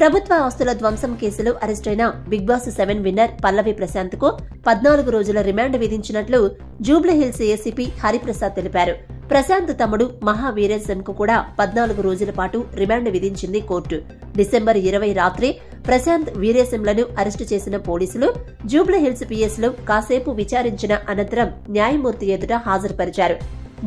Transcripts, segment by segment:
ప్రభుత్వ ఆస్తుల ధ్వంసం కేసులో అరెస్టైన బిగ్ బాస్ 7 విన్నర్ పల్లవి ప్రశాంత్ కు 14 రోజుల రిమాండ్ విధించినట్లు జూబ్లీహిల్స్ ఏసీపీ హరిప్రసాద్ తెలిపారు. ప్రశాంత్ తమ్ముడు మహావీరేశం కు కూడా 14 రోజుల పాటు రిమాండ్ విధించింది కోర్టు. డిసెంబర్ 20 రాత్రి ప్రశాంత్ వీరేశంలను అరెస్టు చేసిన పోలీసులు జూబ్లీహిల్స్ పిఎస్ లో కాసేపు విచారించిన అనంతరం న్యాయమూర్తి ఎదుట హాజరుపరిచారు.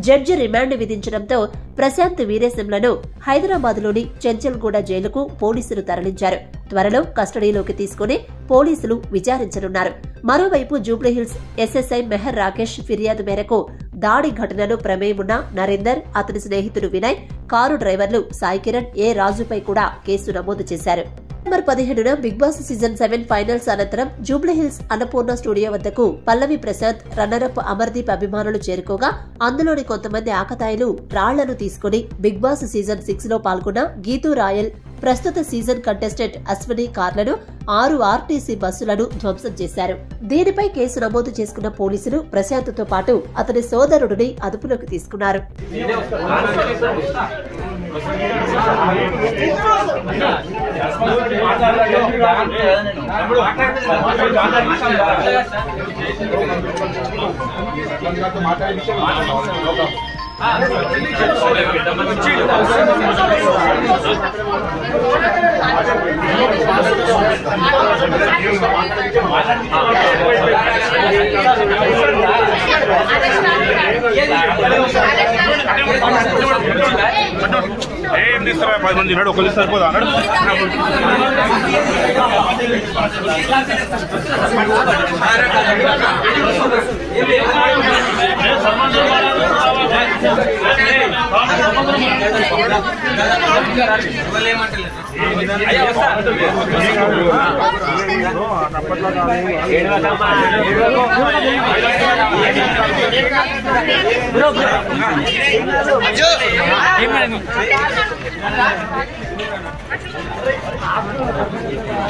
జడ్జి రిమాండ్ విధించడంతో ప్రశాంత్ వీరేశంలను హైదరాబాద్లోని చెంచల్గూడ జైలుకు పోలీసులు తరలించారు. త్వరలో కస్టడీలోకి తీసుకుని పోలీసులు విచారించనున్నారు. మరోవైపు జూబ్లీహిల్స్ ఎస్ఎస్ఐ మెహర్ రాకేష్ ఫిర్యాదు మేరకు దాడి ఘటనలో ప్రమేయమున్న నరేందర్, అతని స్నేహితుడు వినయ్, కారు డ్రైవర్లు సాయి కిరణ్, ఏ రాజుపై కూడా కేసు నమోదు చేశారు. డిసెంబర్ 15న బిగ్ బాస్ సీజన్ 7 ఫైనల్స్ అనంతరం జూబ్లీహిల్స్ అన్నపూర్ణ స్టూడియో వద్దకు పల్లవి ప్రశాంత్, రన్నరప్ అమర్దీప్ అభిమానులు చేరుకోగా అందులోని కొంతమంది ఆకతాయిలు రాళ్లను తీసుకుని బిగ్ బాస్ సీజన్ 6 లో పాల్గొన్న గీతూ రాయల్, ప్రస్తుత సీజన్ కంటెస్టెంట్ అశ్విని కార్లను 6 ఆర్టీసీ బస్సులను ధ్వంసం చేశారు. దీనిపై కేసు నమోదు చేసుకున్న పోలీసులు ప్రశాంత్ తో పాటు అతని సోదరుడిని అదుపులోకి తీసుకున్నారు. ఏం తీస్తారా 10 మంది ఉన్నాడు, ఒకళ్ళు సరిపోదా అన్నాడు.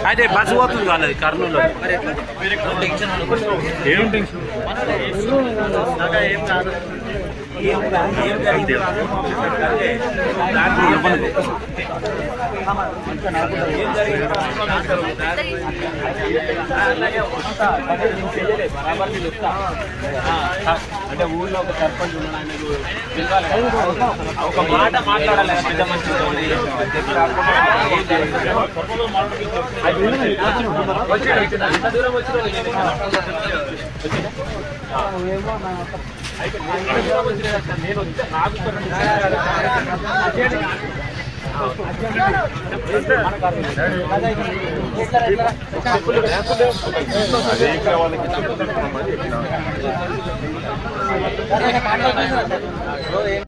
అదే బస్సు పోతుంది వాళ్ళది కర్నూలు. ఏం టెన్షన్ అంటే ఊళ్ళో ఒక సర్పంచ్ ఒక మాట మాట్లాడాలి. పెద్ద మంచి దూరం వచ్చిన నేను వస్తే నాకు